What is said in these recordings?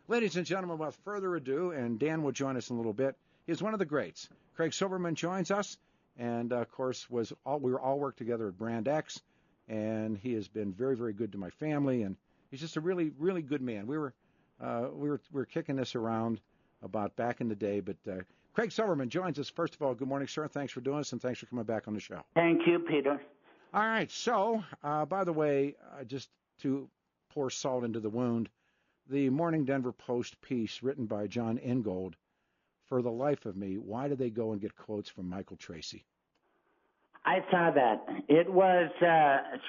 Ladies and gentlemen, without further ado, and Dan will join us in a little bit, is one of the greats. Craig Silverman joins us, and of course we were all worked together at Brand X, and he has been very, very good to my family, and he's just a really, really good man. We were kicking this around about back in the day, but Craig Silverman joins us. First of all, good morning, sir. Thanks for doing this, and thanks for coming back on the show. Thank you, Peter. All right. So, by the way, just to pour salt into the wound, the Morning Denver Post piece written by John Ingold, for the life of me, why did they go and get quotes from Michael Tracy? I saw that. It was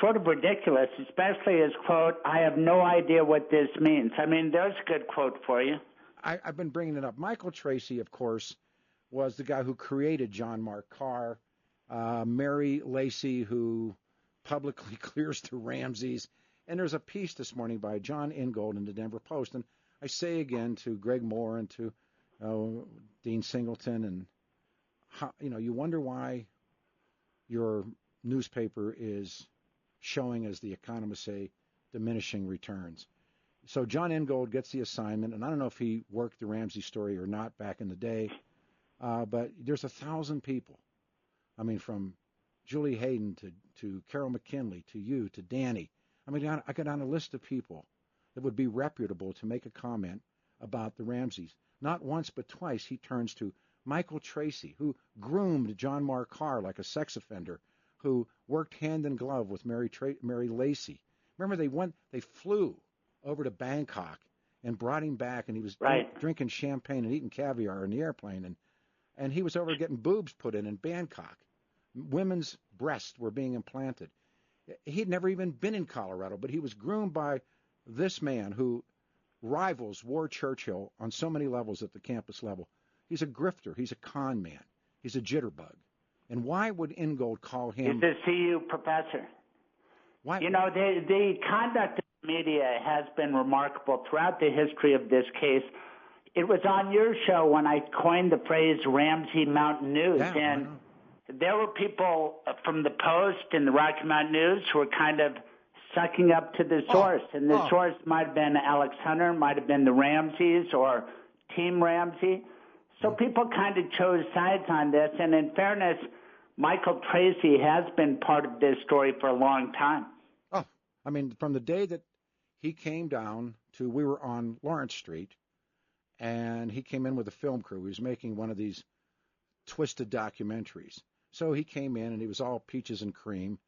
sort of ridiculous, especially his quote, "I have no idea what this means." I mean, there's a good quote for you. I've been bringing it up. Michael Tracy, of course, was the guy who created John Mark Carr, Mary Lacey, who publicly clears the Ramseys. And there's a piece this morning by John Ingold in the Denver Post. And I say again to Greg Moore and to Dean Singleton, and how, you wonder why your newspaper is showing, as the economists say, diminishing returns. So John Ingold gets the assignment, and I don't know if he worked the Ramsey story or not back in the day, but there's 1,000 people. I mean, from Julie Hayden to Carol McKinley to you to Danny. I mean, I got on a list of people that would be reputable to make a comment about the Ramseys. Not once but twice he turns to Michael Tracy, who groomed John Mark Carr like a sex offender, who worked hand in glove with Mary Lacey. Remember, they flew over to Bangkok and brought him back, and he was drinking champagne and eating caviar in the airplane, and he was over getting boobs put in Bangkok. Women's breasts were being implanted. He'd never even been in Colorado, but he was groomed by this man who rivals Ward Churchill on so many levels at the campus level. He's a grifter. He's a con man. He's a jitterbug. And why would Ingold call him? He's a CU professor. Why? The conduct of the media has been remarkable throughout the history of this case. It was on your show when I coined the phrase Ramsey Mountain News. Yeah, and there were people from the Post and the Rocky Mountain News who were kind of sucking up to the source. And the source might have been Alex Hunter, might have been the Ramseys or Team Ramsey. So people kind of chose sides on this. And in fairness, Michael Tracy has been part of this story for a long time. Oh, I mean, from the day that he came down to, we were on Lawrence Street, and he came in with a film crew. He was making one of these twisted documentaries. So he came in, and he was all peaches and cream.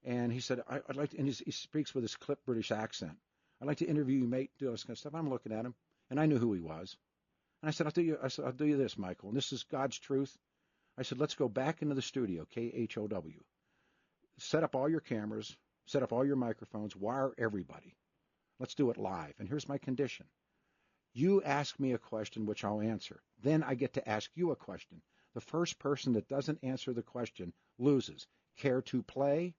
And he said, I'd like to, and he speaks with his clipped British accent. I'd like to interview you, mate, do all this kind of stuff. I'm looking at him, and I knew who he was. And I said, I'll do you this, Michael, and this is God's truth. I said, let's go back into the studio, KHOW. Set up all your cameras, set up all your microphones, wire everybody. Let's do it live. And here's my condition. You ask me a question, which I'll answer. Then I get to ask you a question. The first person that doesn't answer the question loses. Care to play?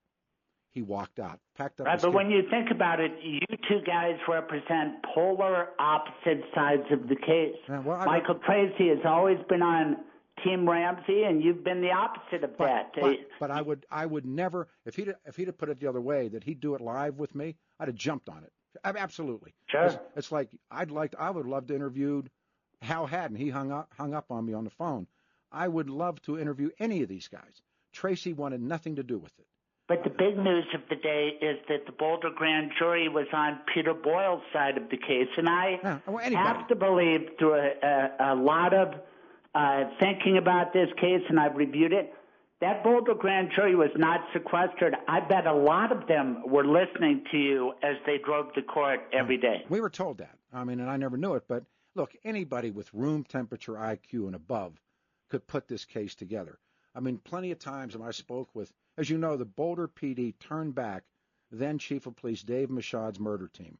He walked out, packed up. Right, but when you think about it, you two guys represent polar opposite sides of the case. Michael Tracy has always been on Team Ramsey, and you've been the opposite of that. But I would never, if he'd have put it the other way, that he'd do it live with me, I'd have jumped on it. Absolutely. Sure. It's like I would love to interview Hal Haddon. He hung up on me on the phone. I would love to interview any of these guys. Tracy wanted nothing to do with it. But the big news of the day is that the Boulder grand jury was on Peter Boyle's side of the case. And I have to believe, through a lot of thinking about this case, and I've reviewed it, that Boulder grand jury was not sequestered. I bet a lot of them were listening to you as they drove to court every day. We were told that. I mean, and I never knew it. But, look, anybody with room temperature IQ and above could put this case together. I mean, plenty of times when I spoke with, as you know, the Boulder PD turned back then Chief of Police Dave Michaud's murder team.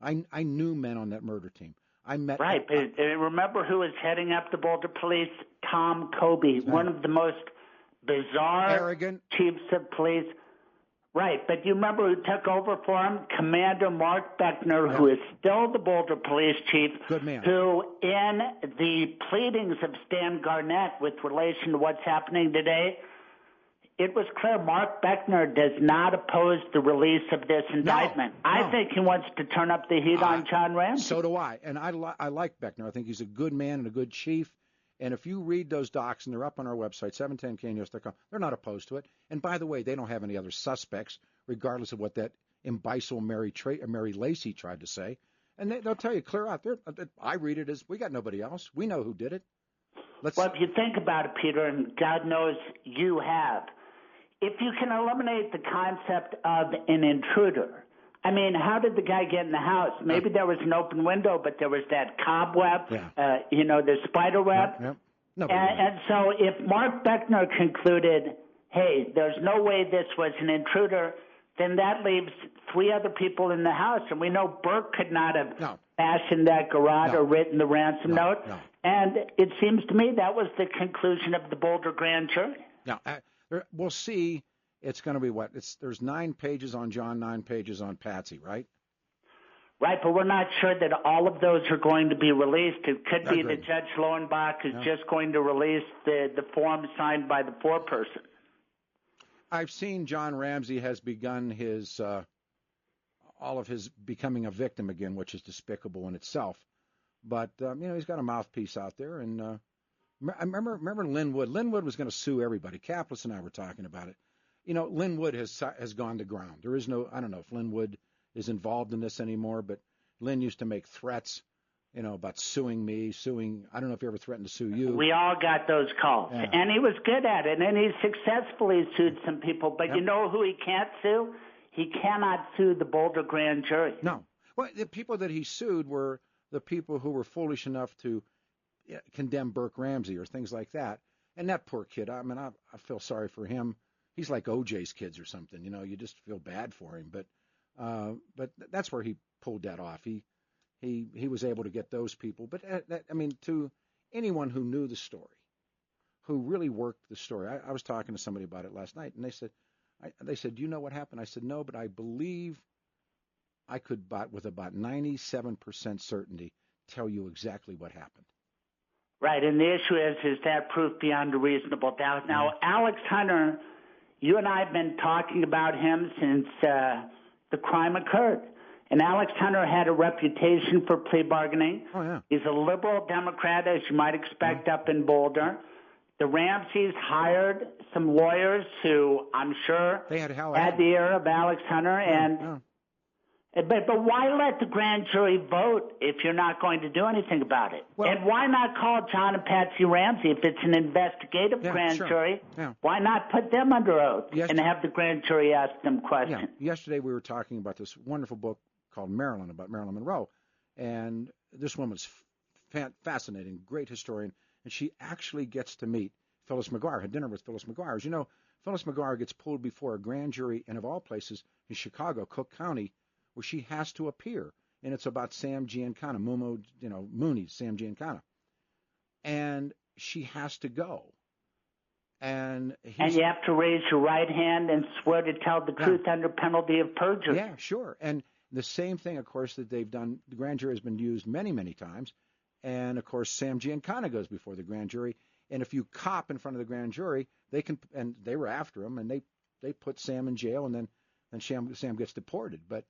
I knew men on that murder team. I met. Right. Remember who was heading up the Boulder Police? Tom Kobe, one of the most bizarre arrogant chiefs of police. Right, but you remember who took over for him? Commander Mark Beckner, who is still the Boulder Police Chief. Good man. Who, in the pleadings of Stan Garnett with relation to what's happening today, it was clear Mark Beckner does not oppose the release of this indictment. No. I think he wants to turn up the heat on John Ramsey. So do I. And I like Beckner. I think he's a good man and a good chief. And if you read those docs, and they're up on our website, 710knews.com, they're not opposed to it. And by the way, they don't have any other suspects, regardless of what that imbecile Mary Lacey tried to say. And they'll tell you clear out there. I read it as we got nobody else. We know who did it. Well, if you think about it, Peter, and God knows you have, if you can eliminate the concept of an intruder, I mean, how did the guy get in the house? Maybe there was an open window, but there was that cobweb, the spider web. And so if Mark Beckner concluded, hey, there's no way this was an intruder, then that leaves 3 other people in the house. And we know Burke could not have fashioned that garage or written the ransom note. And it seems to me that was the conclusion of the Boulder grand jury. Now, we'll see. It's going to be what? There's 9 pages on John, 9 pages on Patsy, right? Right, but we're not sure that all of those are going to be released. It could be that Judge Lowenbach is just going to release the form signed by the foreperson. I've seen John Ramsey has begun his all of his becoming a victim again, which is despicable in itself. But he's got a mouthpiece out there, and I remember Linwood. Linwood was going to sue everybody. Kaplis and I were talking about it. Linwood has gone to ground. There is no, I don't know if Linwood is involved in this anymore, but Lynn used to make threats, about suing me, I don't know if he ever threatened to sue you. We all got those calls, and he was good at it, and he successfully sued some people. But you know who he can't sue? He cannot sue the Boulder grand jury. No. Well, the people that he sued were the people who were foolish enough to condemn Burke Ramsey or things like that. And that poor kid, I mean, I feel sorry for him. He's like OJ's kids or something, you just feel bad for him. But that's where he pulled that off. He was able to get those people. But, to anyone who knew the story, who really worked the story, I was talking to somebody about it last night, and they said, do you know what happened? I said, no, but I believe I could, with about 97% certainty, tell you exactly what happened. Right, and the issue is that proof beyond a reasonable doubt. Now, Alex Hunter, you and I have been talking about him since the crime occurred. And Alex Hunter had a reputation for plea bargaining. Oh, yeah. He's a liberal Democrat, as you might expect, up in Boulder. The Ramseys hired some lawyers who I'm sure had the ear of Alex Hunter. But why let the grand jury vote if you're not going to do anything about it? Well, and why not call John and Patsy Ramsey if it's an investigative grand jury? Yeah. Why not put them under oath and have the grand jury ask them questions? Yeah. Yesterday we were talking about this wonderful book called Marilyn, about Marilyn Monroe. And this woman's fascinating, great historian. And she actually gets to meet Phyllis McGuire, had dinner with Phyllis McGuire. As you know, Phyllis McGuire gets pulled before a grand jury, and of all places, in Chicago, Cook County, where she has to appear. And it's about Sam Giancana, Mooney's Sam Giancana. And she has to go. And you have to raise your right hand and swear to tell the truth under penalty of perjury. Yeah, sure. And the same thing, of course, that they've done, the grand jury has been used many, many times. And, of course, Sam Giancana goes before the grand jury. And if you cop in front of the grand jury, they can, and they were after him, and they put Sam in jail, and then Sam gets deported. But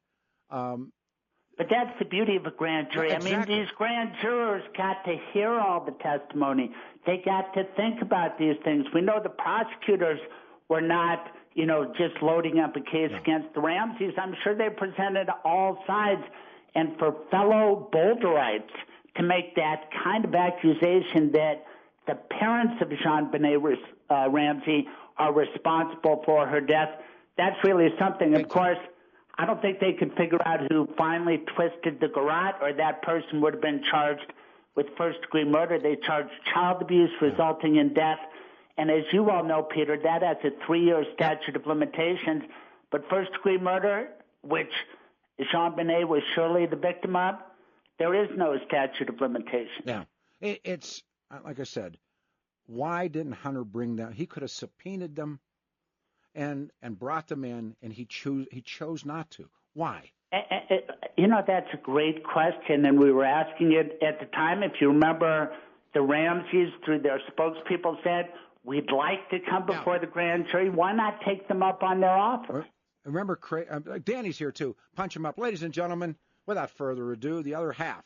that's the beauty of a grand jury. Exactly. I mean, these grand jurors got to hear all the testimony. They got to think about these things. We know the prosecutors were not, just loading up a case against the Ramseys. I'm sure they presented all sides. And for fellow Boulderites to make that kind of accusation that the parents of Jean-Benet Ramsey are responsible for her death, that's really something. Of course, I don't think they could figure out who finally twisted the garrote, or that person would have been charged with first-degree murder. They charged child abuse resulting in death. And as you all know, Peter, that has a 3-year statute of limitations. But first-degree murder, which Jean-Benet was surely the victim of, there is no statute of limitations. Yeah. It's, like I said, why didn't Hunter bring them? He could have subpoenaed them and brought them in, and he chose not to. Why? That's a great question, and we were asking it at the time. If you remember, the Ramseys, through their spokespeople, said, we'd like to come before the grand jury. Why not take them up on their offer? Remember, Craig, Danny's here, too. Punch him up. Ladies and gentlemen, without further ado, the other half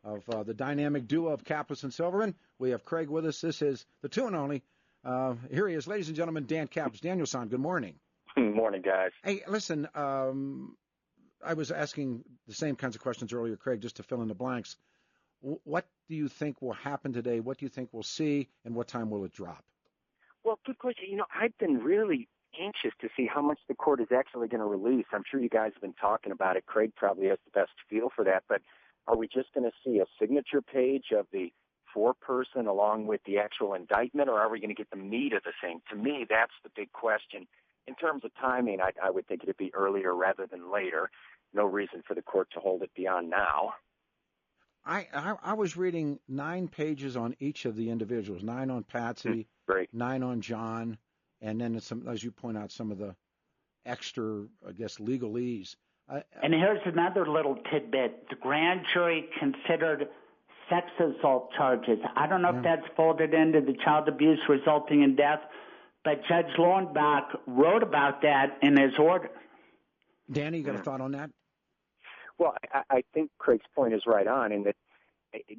of the dynamic duo of Kaplis and Silverman. We have Craig with us. This is the two and only. Here he is, ladies and gentlemen, Dan Kaplis. Daniel-san, good morning. Good morning, guys. Hey, listen, I was asking the same kinds of questions earlier, Craig, just to fill in the blanks. What do you think will happen today? What do you think we'll see, and what time will it drop? Well, good question. I've been really anxious to see how much the court is actually going to release. I'm sure you guys have been talking about it. Craig probably has the best feel for that. But are we just going to see a signature page of the foreperson along with the actual indictment, or are we going to get the meat of the thing? To me, that's the big question. In terms of timing, I would think it would be earlier rather than later. No reason for the court to hold it beyond now. I was reading 9 pages on each of the individuals, 9 on Patsy, 9 on John, and then some, as you point out, some of the extra, I guess, legalese. And here's another little tidbit. The grand jury considered sex assault charges. I don't know if that's folded into the child abuse resulting in death, but Judge Lowenbach wrote about that in his order. Danny, you got a thought on that? Well, I think Craig's point is right on in that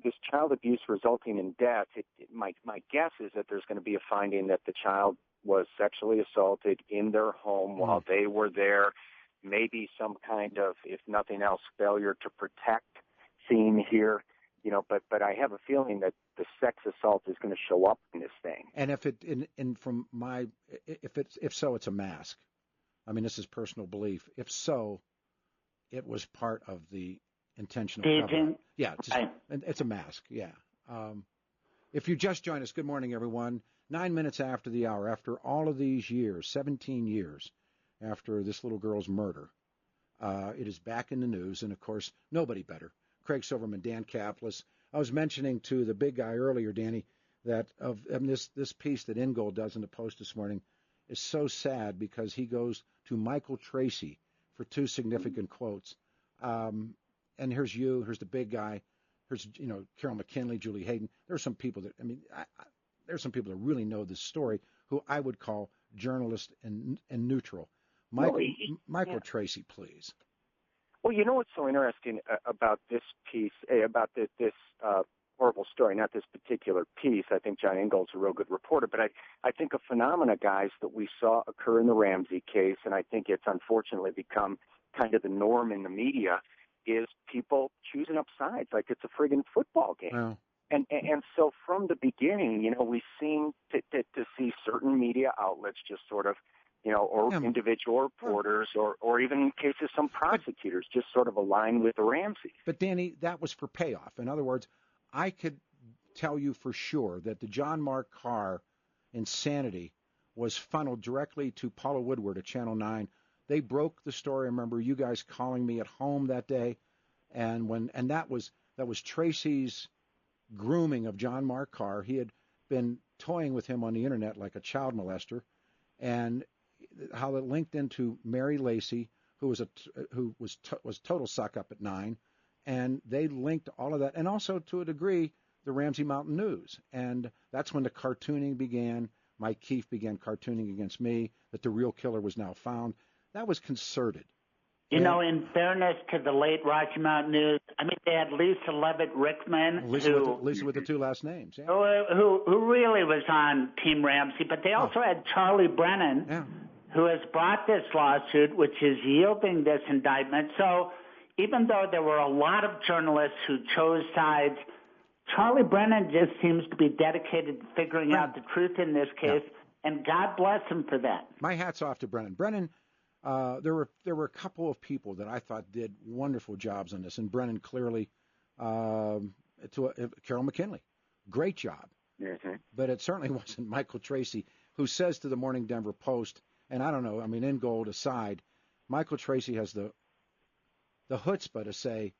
this child abuse resulting in death, my guess is that there's going to be a finding that the child was sexually assaulted in their home while they were there, maybe some kind of, if nothing else, failure to protect theme here, but I have a feeling that the sex assault is going to show up in this thing. And if so, it's a mask. I mean, this is personal belief. If so, it was part of the intentional cover-up. Yeah, it's a mask, yeah. If you just joined us, good morning, everyone. 9 minutes after the hour, after all of these years, 17 years after this little girl's murder, it is back in the news, and, of course, nobody better. Craig Silverman, Dan Kaplis. I was mentioning to the big guy earlier, Danny, that this piece that Ingold does in the Post this morning is so sad because he goes to Michael Tracy for 2 significant quotes. And here's the big guy. Here's, Carol McKinley, Julie Hayden. There's some people that, there's some people that really know this story who I would call journalist and neutral. Michael Tracy, please. Well, what's so interesting about this piece, about this horrible story, not this particular piece. I think John Ingold's a real good reporter, but I think a phenomena, guys, that we saw occur in the Ramsey case, and I think it's unfortunately become kind of the norm in the media, is people choosing up sides like it's a friggin' football game. Wow. And so from the beginning, we seem to see certain media outlets just sort of, or individual reporters or even in cases some prosecutors just sort of align with the Ramseys. But, Danny, that was for payoff. In other words, I could tell you for sure that the John Mark Carr insanity was funneled directly to Paula Woodward at Channel 9. They broke the story. I remember you guys calling me at home that day, and that was Tracy's grooming of John Mark Carr. He had been toying with him on the internet like a child molester, and how it linked into Mary Lacey, who was total suck up at 9, and they linked all of that, and also to a degree the Ramsey Mountain News, and that's when the cartooning began. Mike Keefe began cartooning against me that the real killer was now found. That was concerted. In fairness to the late Rocky Mountain News, they had Lisa Levitt Rickman, Lisa with the 2 last names, who really was on Team Ramsey, but they also had Charlie Brennan, who has brought this lawsuit, which is yielding this indictment. So even though there were a lot of journalists who chose sides, Charlie Brennan just seems to be dedicated to figuring out the truth in this case, and God bless him for that. My hat's off to Brennan. Brennan, there were a couple of people that I thought did wonderful jobs on this, and Brennan clearly, Carol McKinley, great job. Mm-hmm. But it certainly wasn't Michael Tracy, who says to the Morning Denver Post, and I don't know, Ingold aside, Michael Tracy has the chutzpah to say,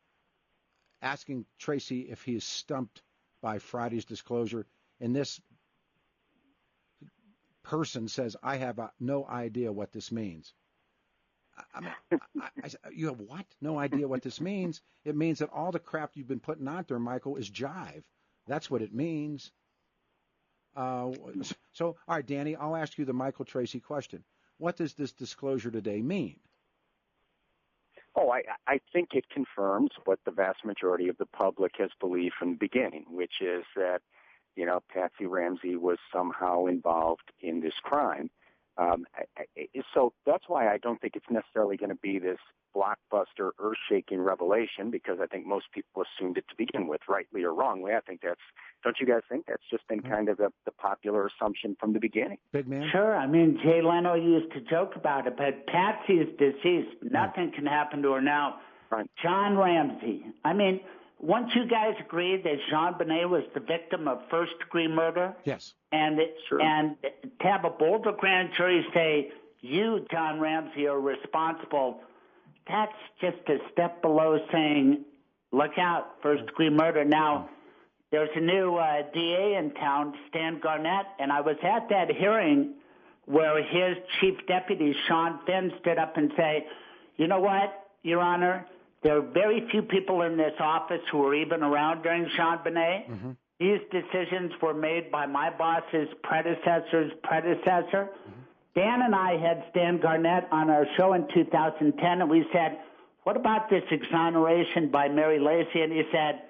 asking Tracy if he is stumped by Friday's disclosure, and this person says, I have no idea what this means. You have what? No idea what this means? It means that all the crap you've been putting out there, Michael, is jive. That's what it means. So, all right, Danny, I'll ask you the Michael Tracy question. What does this disclosure today mean? Oh, I think it confirms what the vast majority of the public has believed from the beginning, which is that, Patsy Ramsey was somehow involved in this crime. So that's why I don't think it's necessarily going to be this blockbuster, earth-shaking revelation, because I think most people assumed it to begin with, rightly or wrongly. I think don't you guys think that's just been kind of the popular assumption from the beginning? Big man? Sure. I mean, Jay Leno used to joke about it, but Patsy is deceased. Nothing can happen to her now. Right. John Ramsey. I mean, once you guys agreed that JonBenet was the victim of first-degree murder? Yes. And to have a Boulder grand jury say, you, John Ramsey, are responsible, that's just a step below saying, look out, first-degree murder. Now, there's a new DA in town, Stan Garnett, and I was at that hearing where his chief deputy, Sean Finn, stood up and say, you know what, Your Honor, there are very few people in this office who were even around during JonBenet. Mm-hmm. These decisions were made by my boss's predecessor's predecessor. Mm-hmm. Dan and I had Stan Garnett on our show in 2010, and we said, what about this exoneration by Mary Lacy? And he said,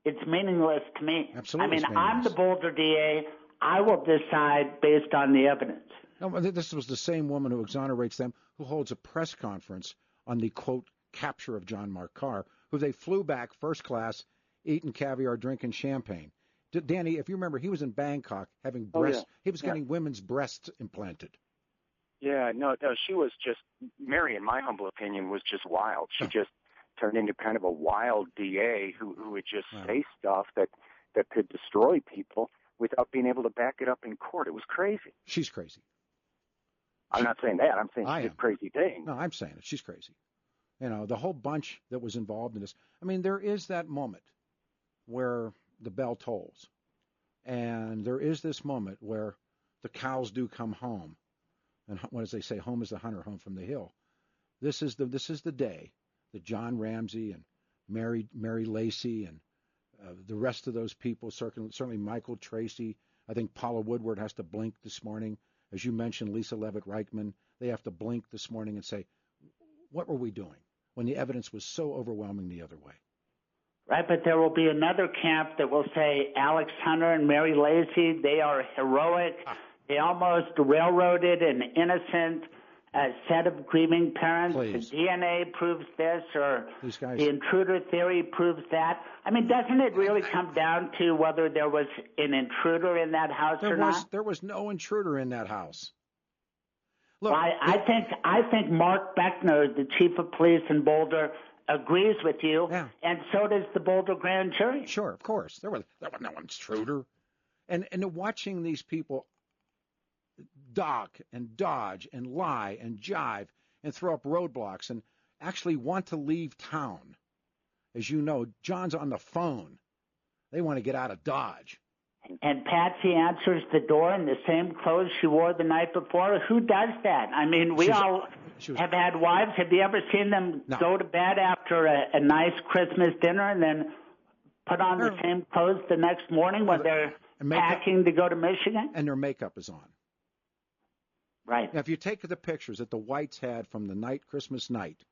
it's meaningless to me. Absolutely. I mean, I'm the Boulder DA. I will decide based on the evidence. No, this was the same woman who exonerates them, who holds a press conference on the, quote, capture of John Mark Carr, who they flew back first class, eating caviar, drinking champagne. Danny, if you remember, he was in Bangkok having breasts. He was getting women's breasts implanted. Yeah, no, she was just, Mary, in my humble opinion, was just wild. She just turned into kind of a wild DA who would just say stuff that could destroy people without being able to back it up in court. It was crazy. She's crazy. I'm not saying that. I'm saying she's a crazy thing. No, I'm saying it. She's crazy. The whole bunch that was involved in this. I mean, there is that moment where the bell tolls, and there is this moment where the cows do come home. And what does they say? Home is the hunter, home from the hill. This is the day that John Ramsey and Mary Lacy and the rest of those people, certainly Michael Tracy. I think Paula Woodward has to blink this morning. As you mentioned, Lisa Levitt-Reichman, they have to blink this morning and say, what were we doing when the evidence was so overwhelming the other way? Right, but there will be another camp that will say Alex Hunter and Mary Lacy, they are heroic. They almost railroaded an innocent set of grieving parents. Please. The DNA proves this, or the intruder theory proves that. I mean, doesn't it really come down to whether there was an intruder in that house or not? There was no intruder in that house. Look, I think Mark Beckner, the chief of police in Boulder, agrees with you, and so does the Boulder grand jury. Sure, of course. There was no intruder. And watching these people duck and dodge and lie and jive and throw up roadblocks and actually want to leave town. As you know, John's on the phone. They want to get out of Dodge. And Patsy answers the door in the same clothes she wore the night before. Who does that? I mean, we all have had wives. Have you ever seen them go to bed after a nice Christmas dinner and then put on the same clothes the next morning when they're packing to go to Michigan? And their makeup is on. Right. Now, if you take the pictures that the Whites had from the Christmas night,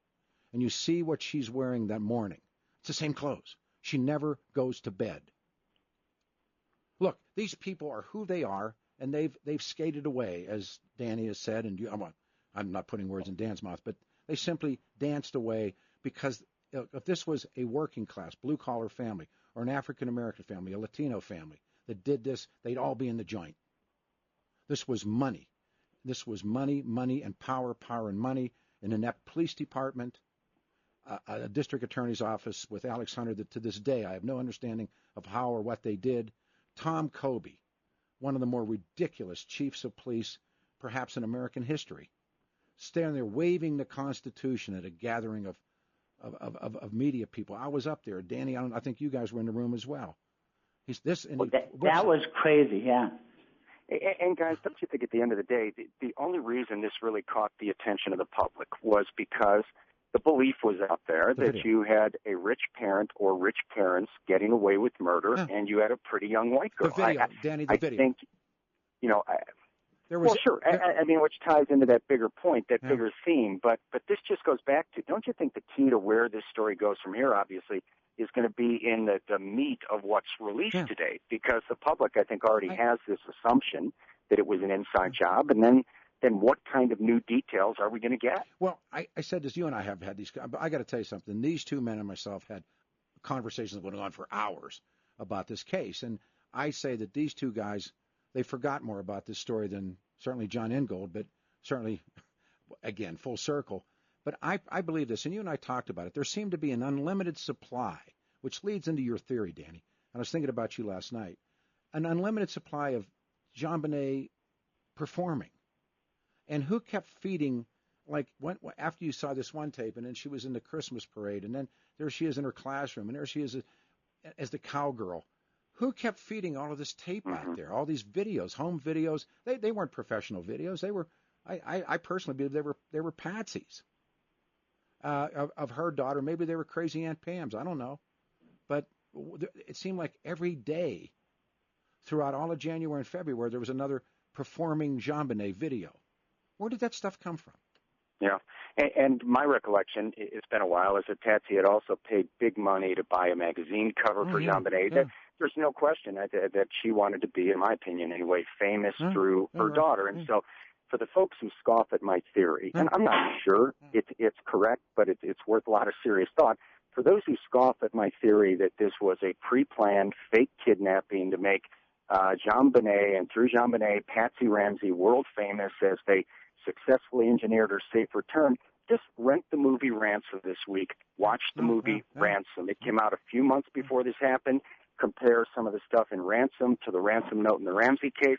and you see what she's wearing that morning, it's the same clothes. She never goes to bed. Look, these people are who they are, and they've skated away, as Danny has said, and I'm not putting words in Dan's mouth, but they simply danced away because if this was a working class, blue-collar family, or an African-American family, a Latino family that did this, they'd all be in the joint. This was money. This was money, and power and money. An inept police department, a district attorney's office with Alex Hunter that to this day I have no understanding of how or what they did. Tom Kobe, one of the more ridiculous chiefs of police perhaps in American history, standing there waving the Constitution at a gathering of media people. I was up there. Danny, I think you guys were in the room as well. That was crazy, yeah. And guys, don't you think at the end of the day, the only reason this really caught the attention of the public was because the belief was out there that you had a rich parent or rich parents getting away with murder, and you had a pretty young white girl. The video, Danny, the video. Sure. I mean, which ties into that bigger point, that bigger theme. But this just goes back to, don't you think the key to where this story goes from here, obviously, is going to be in the meat of what's released today? Because the public, I think, already has this assumption that it was an inside job. And then what kind of new details are we going to get? Well, I said this, you and I have had these, but I got to tell you something. These two men and myself had conversations going on for hours about this case. And I say that these two guys, they forgot more about this story than certainly John Ingold, but certainly, again, full circle. But I believe this, and you and I talked about it. There seemed to be an unlimited supply, which leads into your theory, Danny. And I was thinking about you last night. An unlimited supply of JonBenet performing. And who kept feeding, like, after you saw this one tape, and then she was in the Christmas parade, and then there she is in her classroom, and there she is as the cowgirl. Who kept feeding all of this tape out there, all these videos, home videos? They weren't professional videos. They were, I personally believe they were patsies of her daughter. Maybe they were crazy Aunt Pam's. I don't know. But it seemed like every day throughout all of January and February, there was another performing JonBenet video. Where did that stuff come from? Yeah, and my recollection, it's been a while, is that Patsy had also paid big money to buy a magazine cover for JonBenet. Yeah. There's no question that she wanted to be, in my opinion anyway, famous through her daughter. And so for the folks who scoff at my theory, and I'm not sure it's correct, but it's worth a lot of serious thought. For those who scoff at my theory that this was a pre-planned fake kidnapping to make JonBenet, and through JonBenet, Patsy Ramsey world famous as they successfully engineered her safe return, just rent the movie Ransom this week. Watch the movie Ransom. It came out a few months before this happened. Compare some of the stuff in Ransom to the ransom note in the Ramsey case.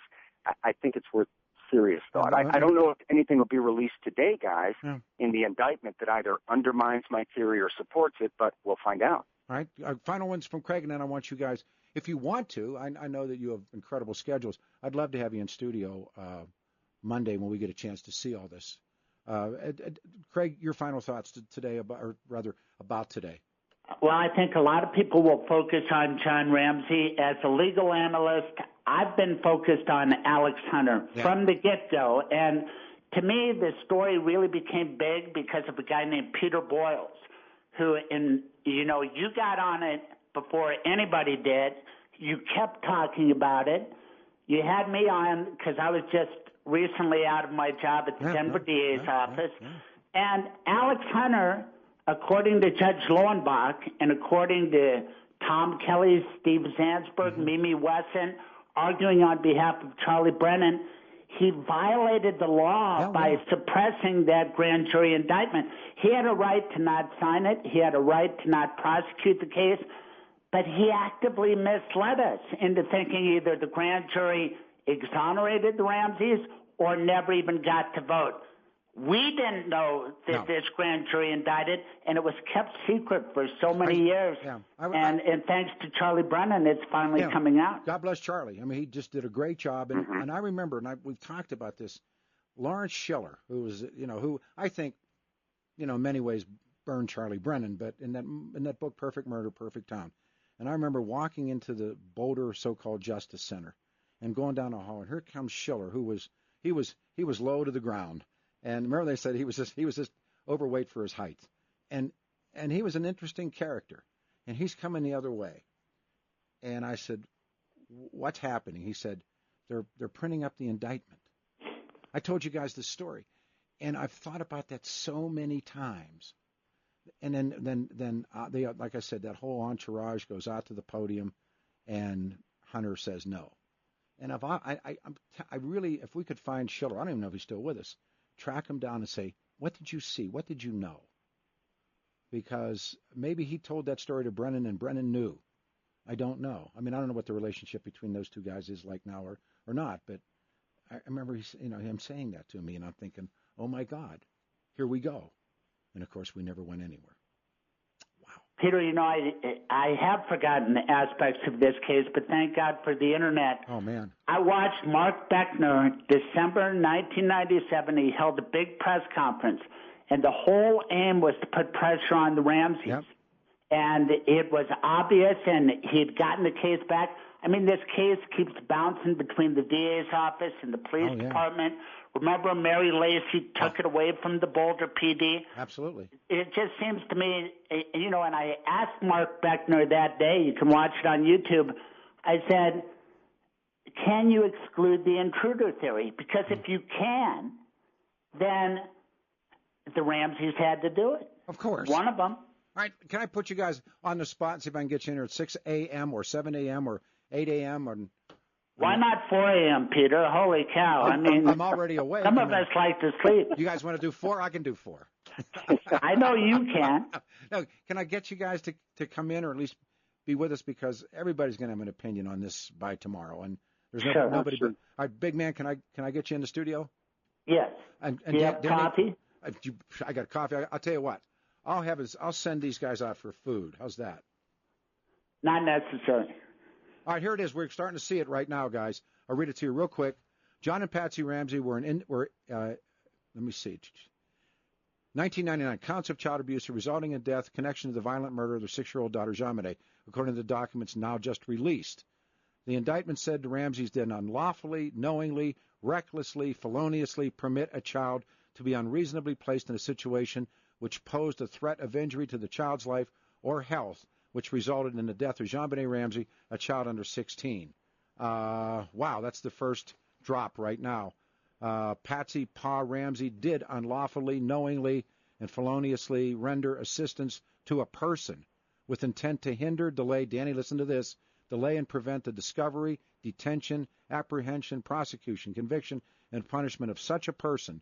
I think it's worth serious thought. I don't know if anything will be released today, guys, in the indictment that either undermines my theory or supports it, but we'll find out. All right. Final ones from Craig, and then I want you guys, if you want to, I know that you have incredible schedules. I'd love to have you in studio Monday when we get a chance to see all this. Craig, your final thoughts today, about today. Well, I think a lot of people will focus on John Ramsey. As a legal analyst, I've been focused on Alex Hunter from the get-go. And to me, the story really became big because of a guy named Peter Boyles, who, you got on it before anybody did. You kept talking about it. You had me on because I was just recently out of my job at the Denver DA's office. And Alex Hunter, according to Judge Lowenbach and according to Tom Kelly, Steve Zansberg, Mimi Wesson, arguing on behalf of Charlie Brennan, he violated the law by suppressing that grand jury indictment. He had a right to not sign it. He had a right to not prosecute the case. But he actively misled us into thinking either the grand jury exonerated the Ramseys or never even got to vote. We didn't know that this grand jury indicted, and it was kept secret for so many years. And thanks to Charlie Brennan, it's finally coming out. God bless Charlie. I mean, he just did a great job. And I remember, we've talked about this, Lawrence Schiller, who was, who I think, in many ways burned Charlie Brennan, but in that book, Perfect Murder, Perfect Town. And I remember walking into the Boulder so-called Justice Center and going down the hall, and here comes Schiller, who was low to the ground. And remember they said he was just overweight for his height. And he was an interesting character. And he's coming the other way. And I said, what's happening? He said, they're printing up the indictment. I told you guys this story. And I've thought about that so many times. And then they, like I said, that whole entourage goes out to the podium, and Hunter says no. And I really, if we could find Schiller, I don't even know if he's still with us, track him down and say, what did you see? What did you know? Because maybe he told that story to Brennan and Brennan knew. I don't know. I mean, I don't know what the relationship between those two guys is like now or not, but I remember him saying that to me, and I'm thinking, oh my God, here we go. And of course, we never went anywhere. Wow. Peter, I have forgotten aspects of this case, but thank God for the internet. Oh, man. I watched Mark Beckner, December 1997. He held a big press conference, and the whole aim was to put pressure on the Ramseys. Yep. and it was obvious, and he'd gotten the case back. I mean, this case keeps bouncing between the DA's office and the police department. Remember, Mary Lacey took it away from the Boulder PD? Absolutely. It just seems to me, and I asked Mark Beckner that day, you can watch it on YouTube, I said, can you exclude the intruder theory? Because if you can, then the Ramseys had to do it. Of course. One of them. All right, can I put you guys on the spot and see if I can get you in here at 6 a.m. or 7 a.m. or 8 a.m. or... Why not 4 a.m., Peter? Holy cow. I mean, I'm already awake. Some of us like to sleep. You guys want to do 4? I can do 4. I know you can. No, can I get you guys to come in or at least be with us, because everybody's going to have an opinion on this by tomorrow, and there's nobody. Sure. All right, big man, can I get you in the studio? Yes. And do you have coffee? I got coffee. I'll tell you what. I'll send these guys out for food. How's that? Not necessary. All right, here it is. We're starting to see it right now, guys. I'll read it to you real quick. John and Patsy Ramsey were let me see. 1999, counts of child abuse resulting in death, connection to the violent murder of their 6-year-old daughter, Jean-Marie, according to the documents now just released. The indictment said the Ramseys did unlawfully, knowingly, recklessly, feloniously permit a child to be unreasonably placed in a situation which posed a threat of injury to the child's life or health, which resulted in the death of Jean-Benet Ramsey, a child under 16. Wow, that's the first drop right now. Patsy Pa Ramsey did unlawfully, knowingly, and feloniously render assistance to a person with intent to hinder, delay, Danny, listen to this, delay and prevent the discovery, detention, apprehension, prosecution, conviction, and punishment of such a person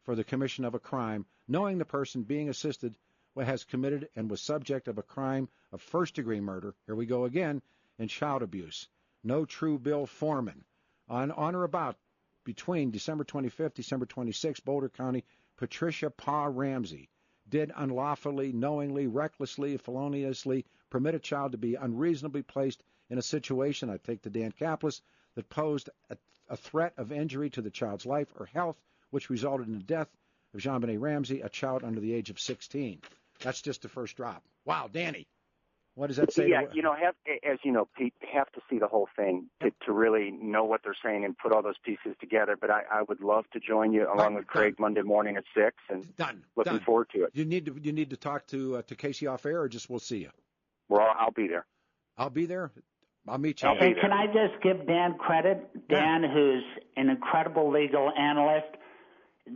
for the commission of a crime, knowing the person being assisted has committed and was subject of a crime of first-degree murder, here we go again, and child abuse. No true Bill Foreman. On or about between December 25th, December 26th, Boulder County, Patricia Pa Ramsey did unlawfully, knowingly, recklessly, feloniously permit a child to be unreasonably placed in a situation, I take to Dan Kaplis, that posed a threat of injury to the child's life or health, which resulted in the death of Jean-Benet Ramsey, a child under the age of 16. That's just the first drop. Wow, Danny, what does that say? Yeah, as you know, Pete, have to see the whole thing to really know what they're saying and put all those pieces together. But I would love to join you along with Craig Monday morning at 6, and looking forward to it. You need to talk to Casey off air, or just we'll see you. Well, I'll be there. I'll be there. I'll meet you. And can I just give Dan credit? Dan, who's an incredible legal analyst.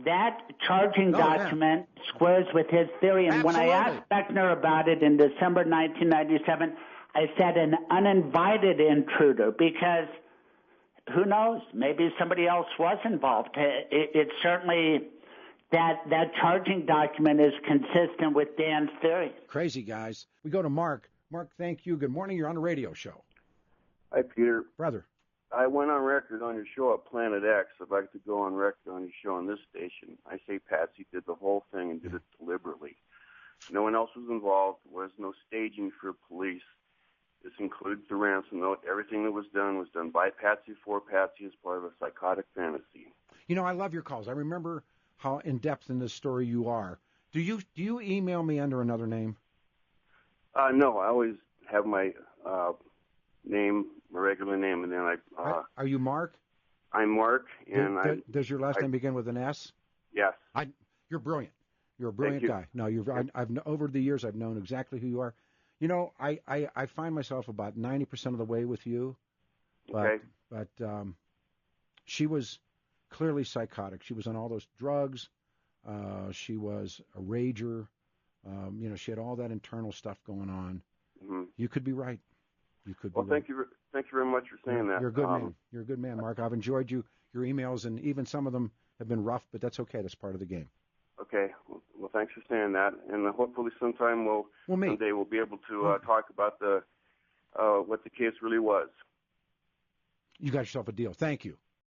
That charging document squares with his theory. And when I asked Beckner about it in December 1997, I said an uninvited intruder, because who knows? Maybe somebody else was involved. It's certainly that charging document is consistent with Dan's theory. Crazy, guys. We go to Mark. Mark, thank you. Good morning. You're on a radio show. Hi, Peter. Brother. I went on record on your show at Planet X. I'd like to go on record on your show on this station. I say Patsy did the whole thing and did it deliberately. No one else was involved. There was no staging for police. This includes the ransom note. Everything that was done by Patsy for Patsy as part of a psychotic fantasy. You know, I love your calls. I remember how in-depth in this story you are. Do you email me under another name? No, I always have my name, my regular name, and then Are you Mark? I'm Mark, and does your last name begin with an S? Yes. You're brilliant. You're a brilliant guy. No, I've over the years I've known exactly who you are. You know, I find myself about 90% of the way with you. But she was clearly psychotic. She was on all those drugs. She was a rager. She had all that internal stuff going on. Mm-hmm. You could be right. You could. Well, thank you very much for saying that. You're a good man. You're a good man, Mark. I've enjoyed your emails, and even some of them have been rough, but that's okay. That's part of the game. Okay. Well, thanks for saying that, and hopefully sometime someday we'll be able to talk about what the case really was. You got yourself a deal. Thank you.